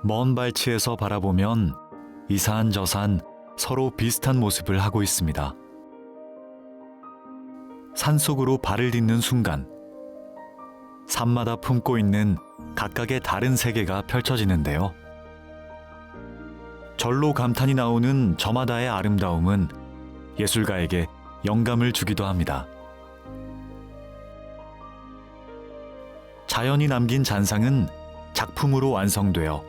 먼 발치에서 바라보면 이 산 저 산 서로 비슷한 모습을 하고 있습니다. 산속으로 발을 딛는 순간 산마다 품고 있는 각각의 다른 세계가 펼쳐지는데요. 절로 감탄이 나오는 저마다의 아름다움은 예술가에게 영감을 주기도 합니다. 자연이 남긴 잔상은 작품으로 완성되어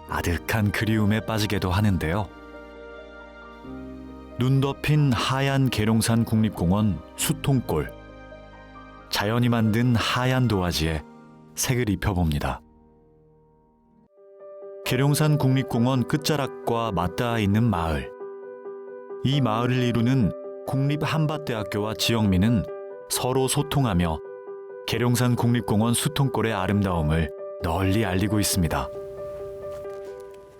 아득한 그리움에 빠지게도 하는데요. 눈 덮인 하얀 계룡산 국립공원 수통골. 자연이 만든 하얀 도화지에 색을 입혀봅니다. 계룡산 국립공원 끝자락과 맞닿아 있는 마을. 이 마을을 이루는 국립한밭대학교와 지영민은 서로 소통하며 계룡산 국립공원 수통골의 아름다움을 널리 알리고 있습니다.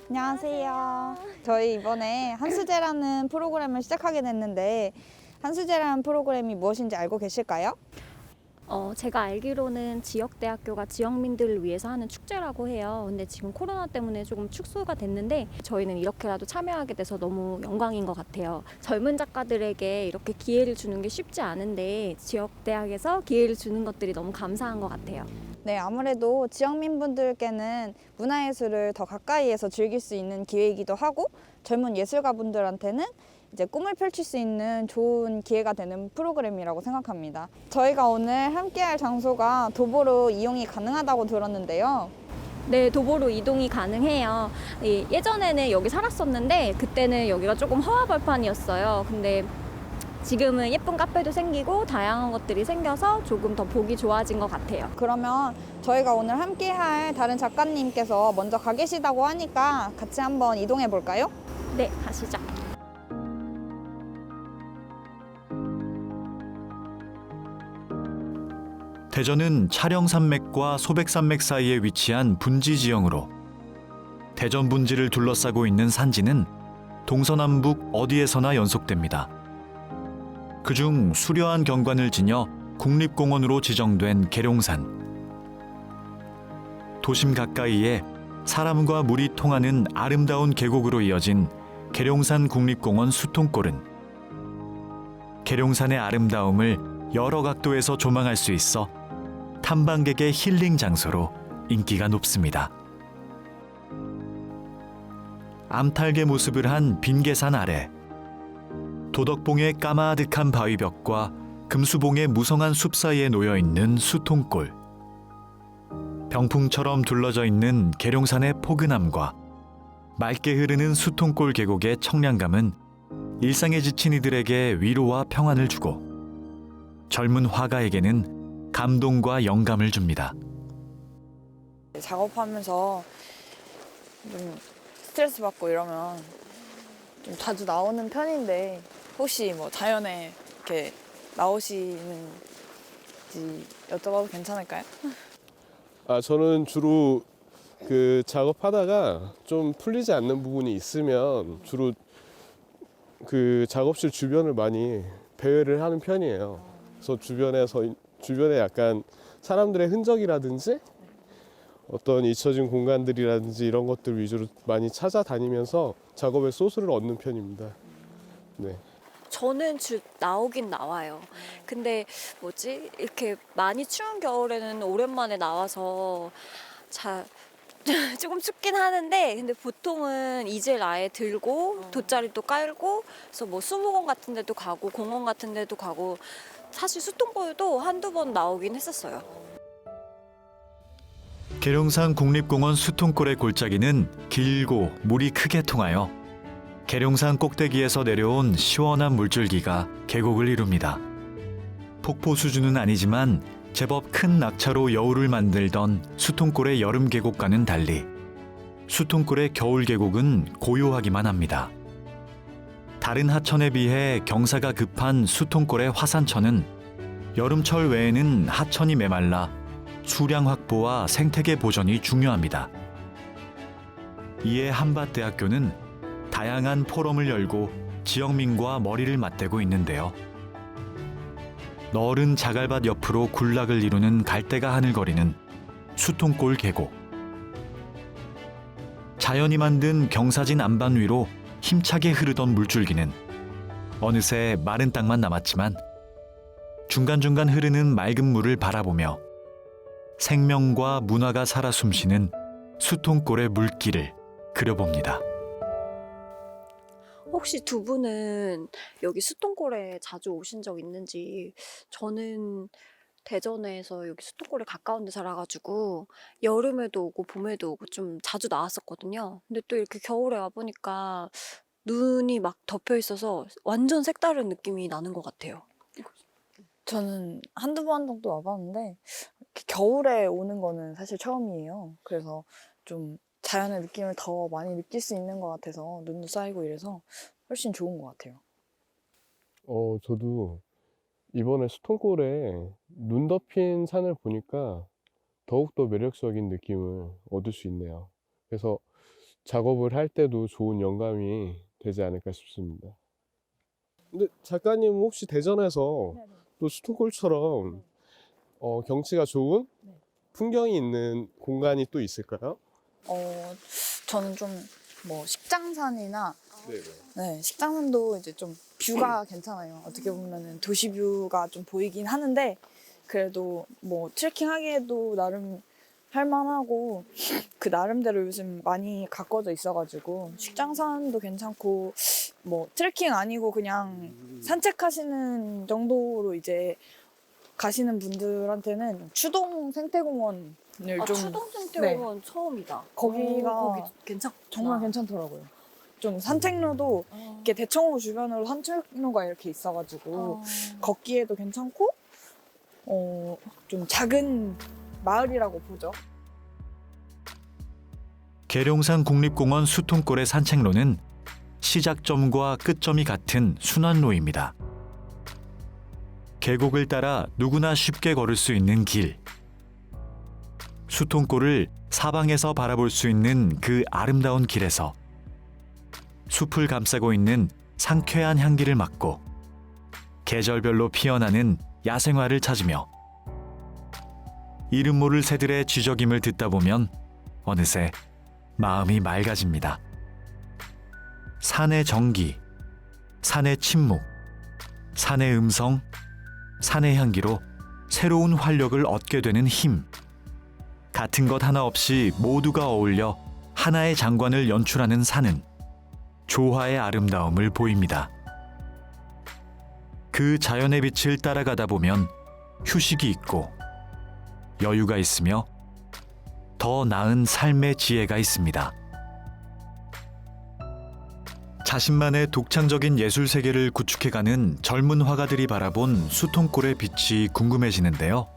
안녕하세요. 저희 이번에 한수제라는 프로그램을 시작하게 됐는데 한수제라는 프로그램이 무엇인지 알고 계실까요? 제가 알기로는 지역대학교가 지역민들을 위해서 하는 축제라고 해요. 근데 지금 코로나 때문에 조금 축소가 됐는데 저희는 이렇게라도 참여하게 돼서 너무 영광인 것 같아요. 젊은 작가들에게 이렇게 기회를 주는 게 쉽지 않은데 지역대학에서 기회를 주는 것들이 너무 감사한 것 같아요. 네, 아무래도 지역민분들께는 문화예술을 더 가까이에서 즐길 수 있는 기회이기도 하고 젊은 예술가분들한테는 이제 꿈을 펼칠 수 있는 좋은 기회가 되는 프로그램이라고 생각합니다. 저희가 오늘 함께할 장소가 도보로 이용이 가능하다고 들었는데요. 네, 도보로 이동이 가능해요. 예전에는 여기 살았었는데 그때는 여기가 조금 허허벌판이었어요. 근데 지금은 예쁜 카페도 생기고 다양한 것들이 생겨서 조금 더 보기 좋아진 것 같아요. 그러면 저희가 오늘 함께할 다른 작가님께서 먼저 가 계시다고 하니까 같이 한번 이동해 볼까요? 네, 가시죠. 대전은 촬영산맥과 소백산맥 사이에 위치한 분지 지형으로 대전 분지를 둘러싸고 있는 산지는 동서남북 어디에서나 연속됩니다. 그중 수려한 경관을 지녀 국립공원으로 지정된 계룡산. 도심 가까이에 사람과 물이 통하는 아름다운 계곡으로 이어진 계룡산 국립공원 수통골은 계룡산의 아름다움을 여러 각도에서 조망할 수 있어 탐방객의 힐링 장소로 인기가 높습니다. 암탉의 모습을 한 빈계산 아래 도덕봉의 까마득한 바위벽과 금수봉의 무성한 숲 사이에 놓여있는 수통골. 병풍처럼 둘러져 있는 계룡산의 포근함과 맑게 흐르는 수통골 계곡의 청량감은 일상에 지친 이들에게 위로와 평안을 주고 젊은 화가에게는 감동과 영감을 줍니다. 작업하면서 좀 스트레스 받고 이러면 좀 자주 나오는 편인데 혹시 뭐 자연에 이렇게 나오시는지 여쭤봐도 괜찮을까요? 저는 주로 그 작업하다가 좀 풀리지 않는 부분이 있으면 주로 그 작업실 주변을 많이 배회를 하는 편이에요. 그래서 주변에 약간 사람들의 흔적이라든지 어떤 잊혀진 공간들이라든지 이런 것들 위주로 많이 찾아다니면서 작업에 소스를 얻는 편입니다. 네. 저는 나오긴 나와요. 근데 이렇게 많이 추운 겨울에는 오랜만에 나와서 조금 춥긴 하는데 근데 보통은 이젤 아예 들고 돗자리도 깔고 그래서 뭐 수목원 같은 데도 가고 공원 같은 데도 가고 사실 수통골도 한두 번 나오긴 했었어요. 계룡산 국립공원 수통골의 골짜기는 길고 물이 크게 통하여 계룡산 꼭대기에서 내려온 시원한 물줄기가 계곡을 이룹니다. 폭포 수준은 아니지만 제법 큰 낙차로 여울을 만들던 수통골의 여름 계곡과는 달리 수통골의 겨울 계곡은 고요하기만 합니다. 다른 하천에 비해 경사가 급한 수통골의 화산천은 여름철 외에는 하천이 메말라 수량 확보와 생태계 보전이 중요합니다. 이에 한밭대학교는 다양한 포럼을 열고 지역민과 머리를 맞대고 있는데요. 너른 자갈밭 옆으로 군락을 이루는 갈대가 하늘거리는 수통골 계곡. 자연이 만든 경사진 안반 위로 힘차게 흐르던 물줄기는 어느새 마른 땅만 남았지만 중간중간 흐르는 맑은 물을 바라보며 생명과 문화가 살아 숨쉬는 수통골의 물길을 그려봅니다. 혹시 두 분은 여기 수통골에 자주 오신 적 있는지? 저는 대전에서 여기 수통골에 가까운 데 살아가지고 여름에도 오고 봄에도 오고 좀 자주 나왔었거든요. 근데 또 이렇게 겨울에 와보니까 눈이 막 덮여 있어서 완전 색다른 느낌이 나는 것 같아요. 저는 한두 번 정도 와봤는데 이렇게 겨울에 오는 거는 사실 처음이에요. 그래서 좀 자연의 느낌을 더 많이 느낄 수 있는 것 같아서 눈도 쌓이고 이래서 훨씬 좋은 것 같아요. 저도 이번에 수통골에 눈 덮인 산을 보니까 더욱더 매력적인 느낌을 얻을 수 있네요. 그래서 작업을 할 때도 좋은 영감이 되지 않을까 싶습니다. 근데 작가님 혹시 대전에서 또 수통골처럼 경치가 좋은 풍경이 있는 공간이 또 있을까요? 저는 좀 뭐 식장산이나 네네. 네, 식장산도 이제 좀 뷰가 괜찮아요. 어떻게 보면은 도시 뷰가 좀 보이긴 하는데 그래도 뭐 트레킹하기에도 나름 할만하고 그 나름대로 요즘 많이 가꿔져 있어가지고 식장산도 괜찮고 뭐 트레킹 아니고 그냥 산책하시는 정도로 이제 가시는 분들한테는 추동 생태공원을 좀 추동생태공원 처음이다. 거기가 거기 괜찮구나. 정말 괜찮더라고요. 좀 산책로도 이렇게 대청호 주변으로 산책로가 이렇게 있어가지고 걷기에도 괜찮고 좀 작은 마을이라고 보죠. 계룡산 국립공원 수통골의 산책로는 시작점과 끝점이 같은 순환로입니다. 계곡을 따라 누구나 쉽게 걸을 수 있는 길. 수통골을 사방에서 바라볼 수 있는 그 아름다운 길에서 숲을 감싸고 있는 상쾌한 향기를 맡고 계절별로 피어나는 야생화를 찾으며 이름 모를 새들의 쥐저김을 듣다 보면 어느새 마음이 맑아집니다. 산의 정기, 산의 침묵, 산의 음성, 산의 향기로 새로운 활력을 얻게 되는 힘. 같은 것 하나 없이 모두가 어울려 하나의 장관을 연출하는 산은 조화의 아름다움을 보입니다. 그 자연의 빛을 따라가다 보면 휴식이 있고 여유가 있으며 더 나은 삶의 지혜가 있습니다. 자신만의 독창적인 예술 세계를 구축해가는 젊은 화가들이 바라본 수통골의 빛이 궁금해지는데요.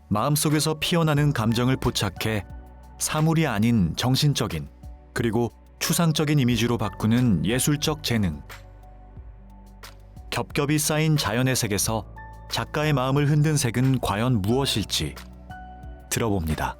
마음속에서 피어나는 감정을 포착해 사물이 아닌 정신적인 그리고 추상적인 이미지로 바꾸는 예술적 재능. 겹겹이 쌓인 자연의 색에서 작가의 마음을 흔든 색은 과연 무엇일지 들어봅니다.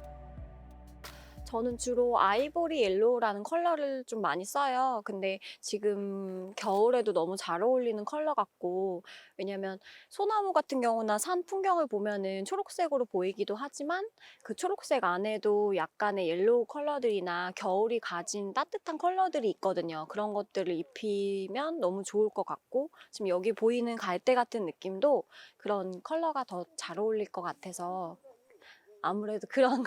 저는 주로 아이보리 옐로우라는 컬러를 좀 많이 써요. 근데 지금 겨울에도 너무 잘 어울리는 컬러 같고, 왜냐면 소나무 같은 경우나 산 풍경을 보면은 초록색으로 보이기도 하지만 그 초록색 안에도 약간의 옐로우 컬러들이나 겨울이 가진 따뜻한 컬러들이 있거든요. 그런 것들을 입히면 너무 좋을 것 같고, 지금 여기 보이는 갈대 같은 느낌도 그런 컬러가 더 잘 어울릴 것 같아서 아무래도 그런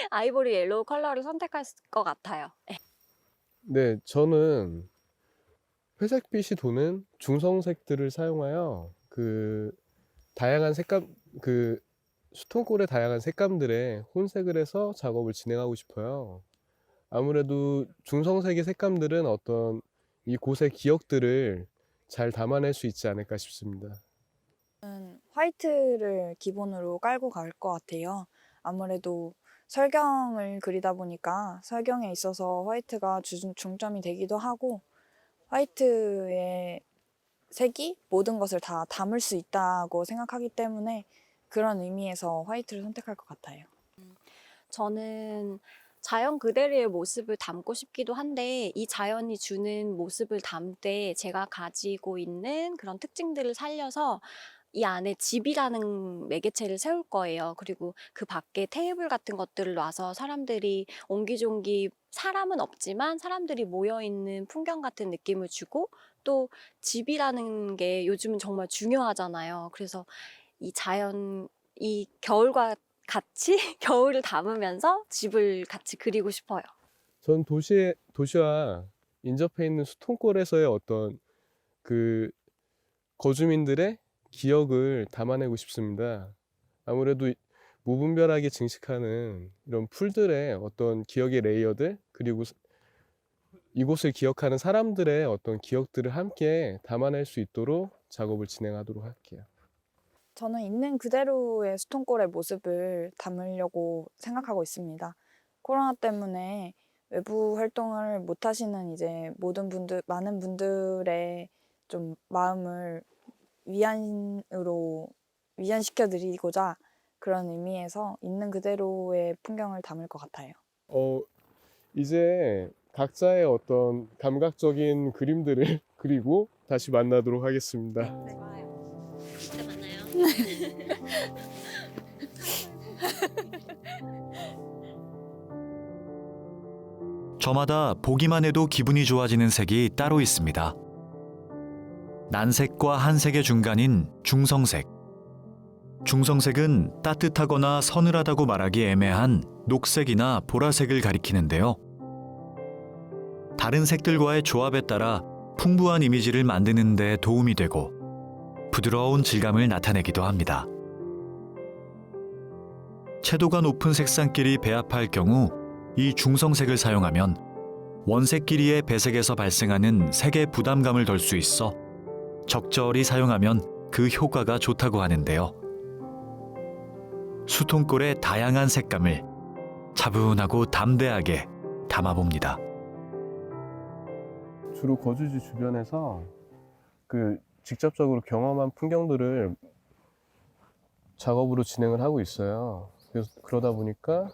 아이보리 옐로우 컬러를 선택할 것 같아요. 네, 저는 회색빛이 도는 중성색들을 사용하여 다양한 색감, 수통골의 다양한 색감들에 혼색을 해서 작업을 진행하고 싶어요. 아무래도 중성색의 색감들은 어떤 이곳의 기억들을 잘 담아낼 수 있지 않을까 싶습니다. 화이트를 기본으로 깔고 갈 것 같아요. 아무래도 설경을 그리다 보니까 설경에 있어서 화이트가 중점이 되기도 하고 화이트의 색이 모든 것을 다 담을 수 있다고 생각하기 때문에 그런 의미에서 화이트를 선택할 것 같아요. 저는 자연 그대로의 모습을 담고 싶기도 한데 이 자연이 주는 모습을 담되 제가 가지고 있는 그런 특징들을 살려서 이 안에 집이라는 매개체를 세울 거예요. 그리고 그 밖에 테이블 같은 것들을 놔서 사람들이 옹기종기 사람은 없지만 사람들이 모여있는 풍경 같은 느낌을 주고 또 집이라는 게 요즘은 정말 중요하잖아요. 그래서 이 자연, 이 겨울과 같이 겨울을 담으면서 집을 같이 그리고 싶어요. 전 도시와 인접해 있는 수통골에서의 어떤 그 거주민들의 기억을 담아내고 싶습니다. 아무래도 무분별하게 증식하는 이런 풀들의 어떤 기억의 레이어들, 그리고 이곳을 기억하는 사람들의 어떤 기억들을 함께 담아낼 수 있도록 작업을 진행하도록 할게요. 저는 있는 그대로의 수통골의 모습을 담으려고 생각하고 있습니다. 코로나 때문에 외부 활동을 못 하시는 이제 많은 분들의 좀 마음을 위안시켜 드리고자 그런 의미에서 있는 그대로의 풍경을 담을 것 같아요. 이제 각자의 어떤 감각적인 그림들을 그리고 다시 만나도록 하겠습니다. 좋아요. 이때 만나요. 저마다 보기만 해도 기분이 좋아지는 색이 따로 있습니다. 난색과 한색의 중간인 중성색. 중성색은 따뜻하거나 서늘하다고 말하기 애매한 녹색이나 보라색을 가리키는데요. 다른 색들과의 조합에 따라 풍부한 이미지를 만드는 데 도움이 되고 부드러운 질감을 나타내기도 합니다. 채도가 높은 색상끼리 배합할 경우 이 중성색을 사용하면 원색끼리의 배색에서 발생하는 색의 부담감을 덜 수 있어 적절히 사용하면 그 효과가 좋다고 하는데요. 수통골의 다양한 색감을 차분하고 담대하게 담아봅니다. 주로 거주지 주변에서 직접적으로 경험한 풍경들을 작업으로 진행을 하고 있어요. 그러다 보니까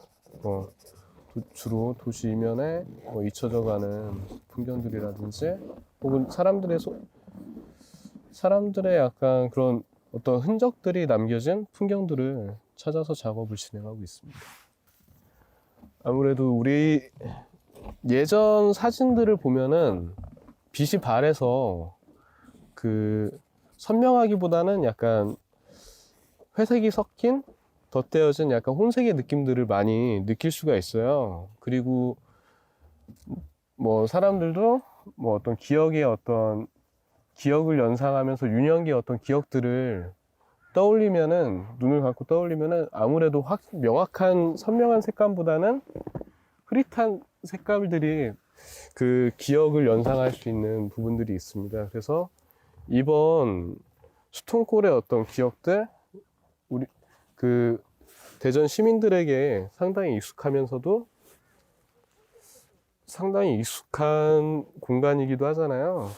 주로 도시 이면에 잊혀져가는 풍경들이라든지 혹은 사람들의 약간 그런 어떤 흔적들이 남겨진 풍경들을 찾아서 작업을 진행하고 있습니다. 아무래도 우리 예전 사진들을 보면은 빛이 발해서 선명하기보다는 약간 회색이 섞인 덧대어진 약간 혼색의 느낌들을 많이 느낄 수가 있어요. 그리고 사람들도 어떤 기억을 연상하면서 유년기의 어떤 기억들을 눈을 감고 떠올리면은 아무래도 명확한 선명한 색감보다는 흐릿한 색감들이 그 기억을 연상할 수 있는 부분들이 있습니다. 그래서 이번 수통골의 어떤 기억들, 우리 대전 시민들에게 상당히 익숙하면서도 상당히 익숙한 공간이기도 하잖아요.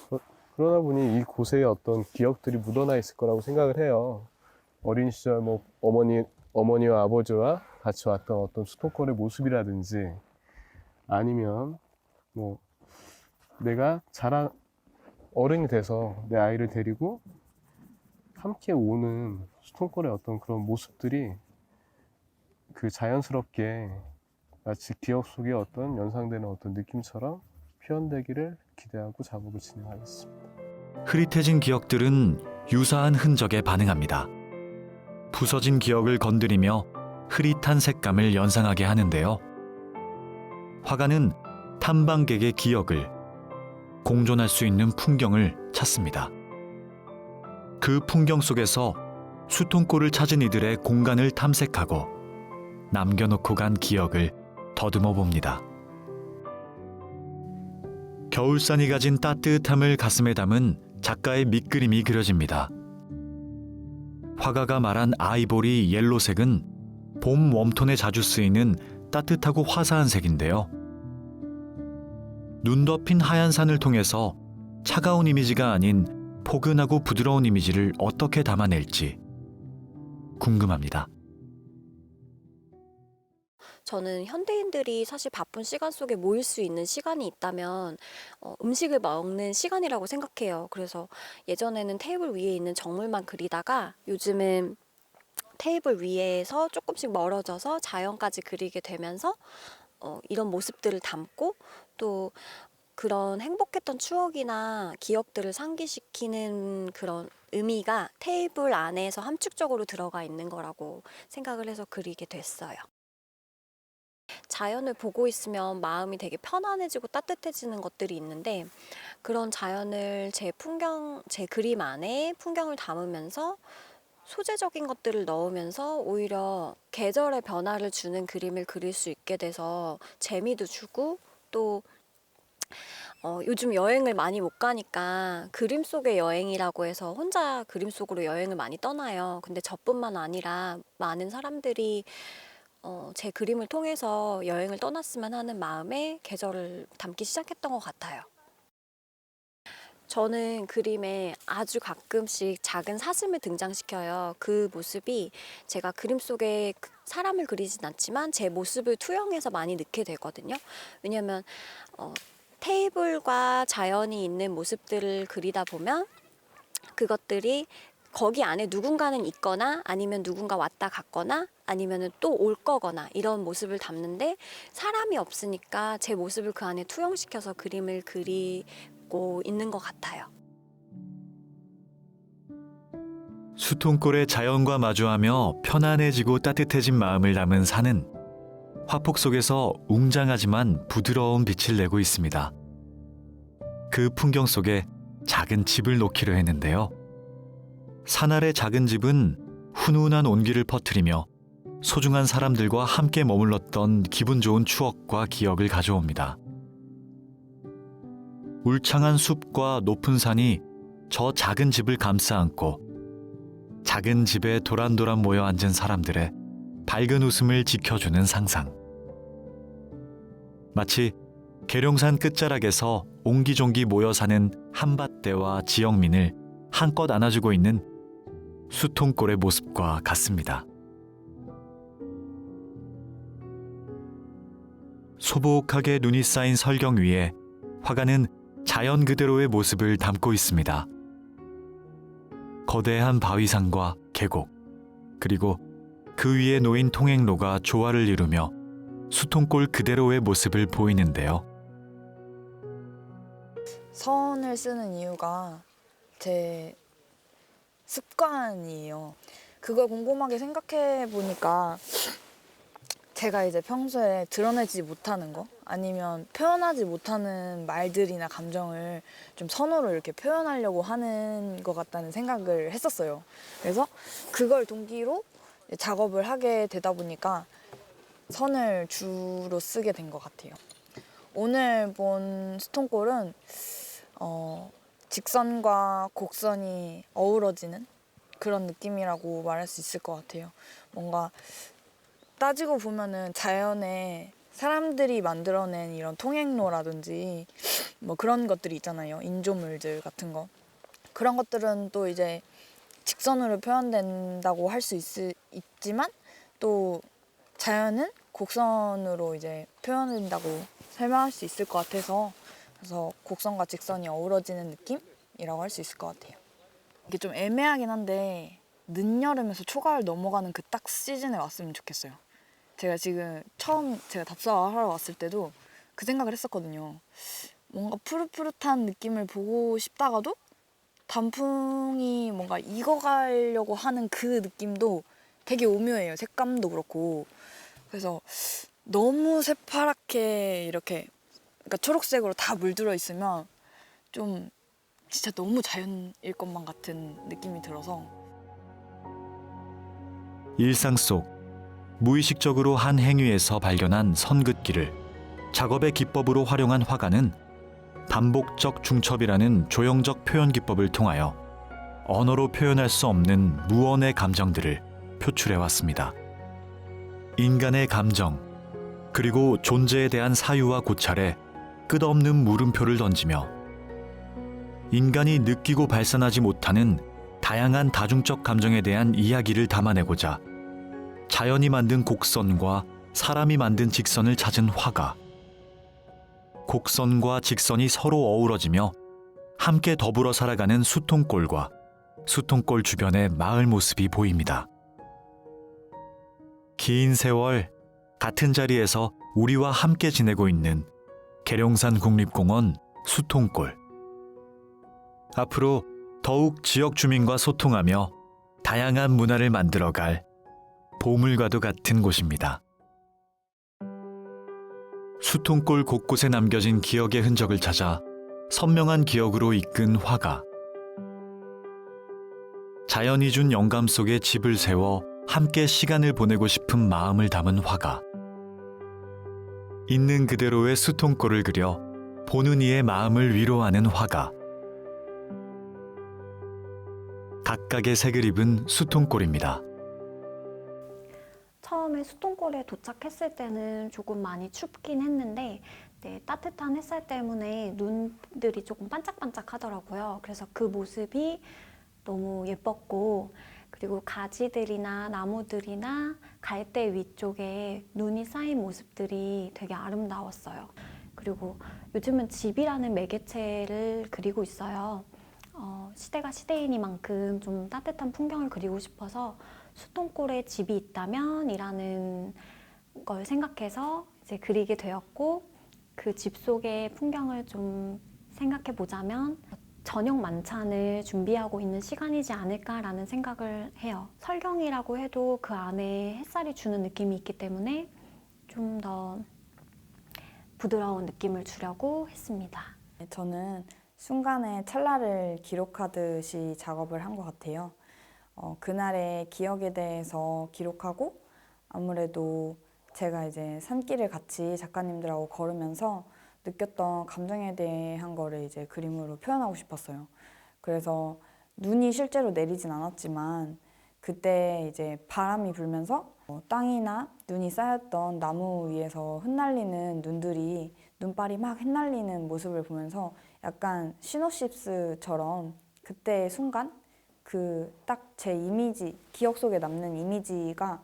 그러다 보니 이곳에 어떤 기억들이 묻어나 있을 거라고 생각을 해요. 어린 시절 어머니와 아버지와 같이 왔던 어떤 수통골의 모습이라든지 아니면 내가 어른이 돼서 내 아이를 데리고 함께 오는 수통골의 어떤 그런 모습들이 자연스럽게 마치 기억 속에 어떤 연상되는 어떤 느낌처럼 표현되기를 기대하고 작업을 진행하겠습니다. 흐릿해진 기억들은 유사한 흔적에 반응합니다. 부서진 기억을 건드리며 흐릿한 색감을 연상하게 하는데요. 화가는 탐방객의 기억을, 공존할 수 있는 풍경을 찾습니다. 그 풍경 속에서 수통골을 찾은 이들의 공간을 탐색하고 남겨놓고 간 기억을 더듬어 봅니다. 겨울산이 가진 따뜻함을 가슴에 담은 작가의 밑그림이 그려집니다. 화가가 말한 아이보리 옐로색은 봄 웜톤에 자주 쓰이는 따뜻하고 화사한 색인데요. 눈 덮인 하얀 산을 통해서 차가운 이미지가 아닌 포근하고 부드러운 이미지를 어떻게 담아낼지 궁금합니다. 저는 현대인들이 사실 바쁜 시간 속에 모일 수 있는 시간이 있다면 음식을 먹는 시간이라고 생각해요. 그래서 예전에는 테이블 위에 있는 정물만 그리다가 요즘은 테이블 위에서 조금씩 멀어져서 자연까지 그리게 되면서 이런 모습들을 담고 또 그런 행복했던 추억이나 기억들을 상기시키는 그런 의미가 테이블 안에서 함축적으로 들어가 있는 거라고 생각을 해서 그리게 됐어요. 자연을 보고 있으면 마음이 되게 편안해지고 따뜻해지는 것들이 있는데 그런 자연을 제 그림 안에 풍경을 담으면서 소재적인 것들을 넣으면서 오히려 계절의 변화를 주는 그림을 그릴 수 있게 돼서 재미도 주고 또 요즘 여행을 많이 못 가니까 그림 속의 여행이라고 해서 혼자 그림 속으로 여행을 많이 떠나요. 근데 저뿐만 아니라 많은 사람들이 제 그림을 통해서 여행을 떠났으면 하는 마음에 계절을 담기 시작했던 것 같아요. 저는 그림에 아주 가끔씩 작은 사슴을 등장시켜요. 그 모습이 제가 그림 속에 사람을 그리진 않지만 제 모습을 투영해서 많이 넣게 되거든요. 왜냐면 테이블과 자연이 있는 모습들을 그리다 보면 그것들이 거기 안에 누군가는 있거나 아니면 누군가 왔다 갔거나 아니면 또 올 거거나 이런 모습을 담는데 사람이 없으니까 제 모습을 그 안에 투영시켜서 그림을 그리고 있는 것 같아요. 수통골의 자연과 마주하며 편안해지고 따뜻해진 마음을 담은 산은 화폭 속에서 웅장하지만 부드러운 빛을 내고 있습니다. 그 풍경 속에 작은 집을 놓기로 했는데요. 산 아래 작은 집은 훈훈한 온기를 퍼뜨리며 소중한 사람들과 함께 머물렀던 기분 좋은 추억과 기억을 가져옵니다. 울창한 숲과 높은 산이 저 작은 집을 감싸 안고 작은 집에 도란도란 모여 앉은 사람들의 밝은 웃음을 지켜주는 상상. 마치 계룡산 끝자락에서 옹기종기 모여 사는 한밭대와 지역민을 한껏 안아주고 있는 수통골의 모습과 같습니다. 소복하게 눈이 쌓인 설경 위에 화가는 자연 그대로의 모습을 담고 있습니다. 거대한 바위산과 계곡, 그리고 그 위에 놓인 통행로가 조화를 이루며 수통골 그대로의 모습을 보이는데요. 선을 쓰는 이유가 제 습관이에요. 그걸 곰곰하게 생각해 보니까 제가 이제 평소에 드러내지 못하는 거 아니면 표현하지 못하는 말들이나 감정을 좀 선으로 이렇게 표현하려고 하는 것 같다는 생각을 했었어요. 그래서 그걸 동기로 작업을 하게 되다 보니까 선을 주로 쓰게 된 것 같아요. 오늘 본 수통골은 직선과 곡선이 어우러지는 그런 느낌이라고 말할 수 있을 것 같아요. 뭔가 따지고 보면은 자연에 사람들이 만들어낸 이런 통행로라든지 뭐 그런 것들이 있잖아요. 인조물들 같은 거. 그런 것들은 또 이제 직선으로 표현된다고 할 수 있지만 또 자연은 곡선으로 이제 표현된다고 설명할 수 있을 것 같아서 그래서 곡선과 직선이 어우러지는 느낌이라고 할 수 있을 것 같아요. 이게 좀 애매하긴 한데 늦여름에서 초가을 넘어가는 그 딱 시즌에 왔으면 좋겠어요. 제가 지금 처음 제가 답사하러 왔을 때도 그 생각을 했었거든요. 뭔가 푸릇푸릇한 느낌을 보고 싶다가도 단풍이 뭔가 익어가려고 하는 그 느낌도 되게 오묘해요. 색감도 그렇고. 그래서 너무 새파랗게 이렇게 그러니까 초록색으로 다 물들어 있으면 좀 진짜 너무 자연일 것만 같은 느낌이 들어서 일상 속 무의식적으로 한 행위에서 발견한 선긋기를 작업의 기법으로 활용한 화가는 반복적 중첩이라는 조형적 표현 기법을 통하여 언어로 표현할 수 없는 무언의 감정들을 표출해왔습니다. 인간의 감정, 그리고 존재에 대한 사유와 고찰에 끝없는 물음표를 던지며 인간이 느끼고 발산하지 못하는 다양한 다중적 감정에 대한 이야기를 담아내고자 자연이 만든 곡선과 사람이 만든 직선을 찾은 화가. 곡선과 직선이 서로 어우러지며 함께 더불어 살아가는 수통골과 수통골 주변의 마을 모습이 보입니다. 긴 세월 같은 자리에서 우리와 함께 지내고 있는 계룡산 국립공원 수통골. 앞으로 더욱 지역 주민과 소통하며 다양한 문화를 만들어갈 보물과도 같은 곳입니다. 수통골 곳곳에 남겨진 기억의 흔적을 찾아 선명한 기억으로 이끈 화가. 자연이 준 영감 속에 집을 세워 함께 시간을 보내고 싶은 마음을 담은 화가. 있는 그대로의 수통골을 그려 보는 이의 마음을 위로하는 화가. 각각의 색을 입은 수통골입니다. 처음에 수통골에 도착했을 때는 조금 많이 춥긴 했는데 따뜻한 햇살 때문에 눈들이 조금 반짝반짝 하더라고요. 그래서 그 모습이 너무 예뻤고, 그리고 가지들이나 나무들이나 갈대 위쪽에 눈이 쌓인 모습들이 되게 아름다웠어요. 그리고 요즘은 집이라는 매개체를 그리고 있어요. 시대가 시대이니만큼 좀 따뜻한 풍경을 그리고 싶어서 수통골에 집이 있다면 이라는 걸 생각해서 이제 그리게 되었고, 그 집 속의 풍경을 좀 생각해 보자면 저녁 만찬을 준비하고 있는 시간이지 않을까라는 생각을 해요. 설경이라고 해도 그 안에 햇살이 주는 느낌이 있기 때문에 좀 더 부드러운 느낌을 주려고 했습니다. 저는 순간의 찰나를 기록하듯이 작업을 한 것 같아요. 그날의 기억에 대해서 기록하고, 아무래도 제가 이제 산길을 같이 작가님들하고 걸으면서 느꼈던 감정에 대한 거를 이제 그림으로 표현하고 싶었어요. 그래서 눈이 실제로 내리진 않았지만 그때 이제 바람이 불면서 땅이나 눈이 쌓였던 나무 위에서 흩날리는 눈들이, 눈발이 막 흩날리는 모습을 보면서 약간 시노시스처럼 그때의 순간, 그 딱 제 이미지, 기억 속에 남는 이미지가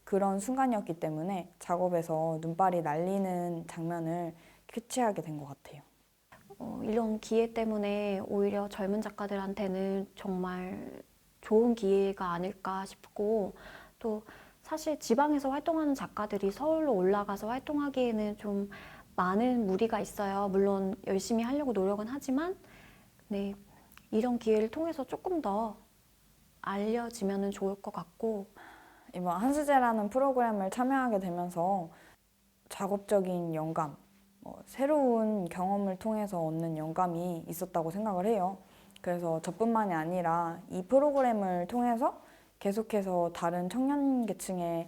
그런 순간이었기 때문에 작업에서 눈발이 날리는 장면을 캐치하게 된 것 같아요. 이런 기회 때문에 오히려 젊은 작가들한테는 정말 좋은 기회가 아닐까 싶고, 또 사실 지방에서 활동하는 작가들이 서울로 올라가서 활동하기에는 좀 많은 무리가 있어요. 물론 열심히 하려고 노력은 하지만 네, 이런 기회를 통해서 조금 더 알려지면 좋을 것 같고, 이번 한수제라는 프로그램을 참여하게 되면서 작업적인 영감, 새로운 경험을 통해서 얻는 영감이 있었다고 생각을 해요. 그래서 저뿐만이 아니라 이 프로그램을 통해서 계속해서 다른 청년 계층의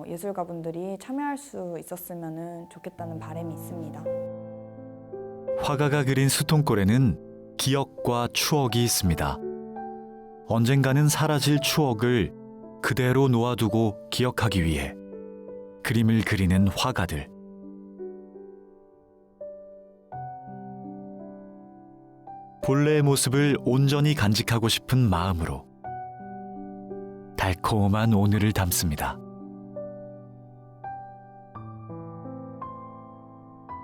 예술가분들이 참여할 수 있었으면 좋겠다는 바람이 있습니다. 화가가 그린 수통골에는 기억과 추억이 있습니다. 언젠가는 사라질 추억을 그대로 놓아두고 기억하기 위해 그림을 그리는 화가들. 본래의 모습을 온전히 간직하고 싶은 마음으로 달콤한 오늘을 담습니다.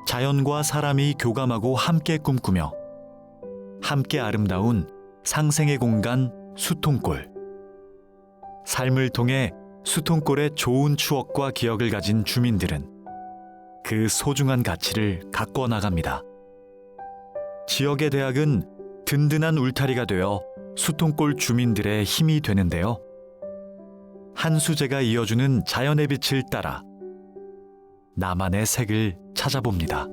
자연과 사람이 교감하고 함께 꿈꾸며 함께 아름다운 상생의 공간 수통골. 삶을 통해 수통골의 좋은 추억과 기억을 가진 주민들은 그 소중한 가치를 가꿔 나갑니다. 지역의 대학은 든든한 울타리가 되어 수통골 주민들의 힘이 되는데요. 한수제가 이어주는 자연의 빛을 따라 나만의 색을 찾아봅니다.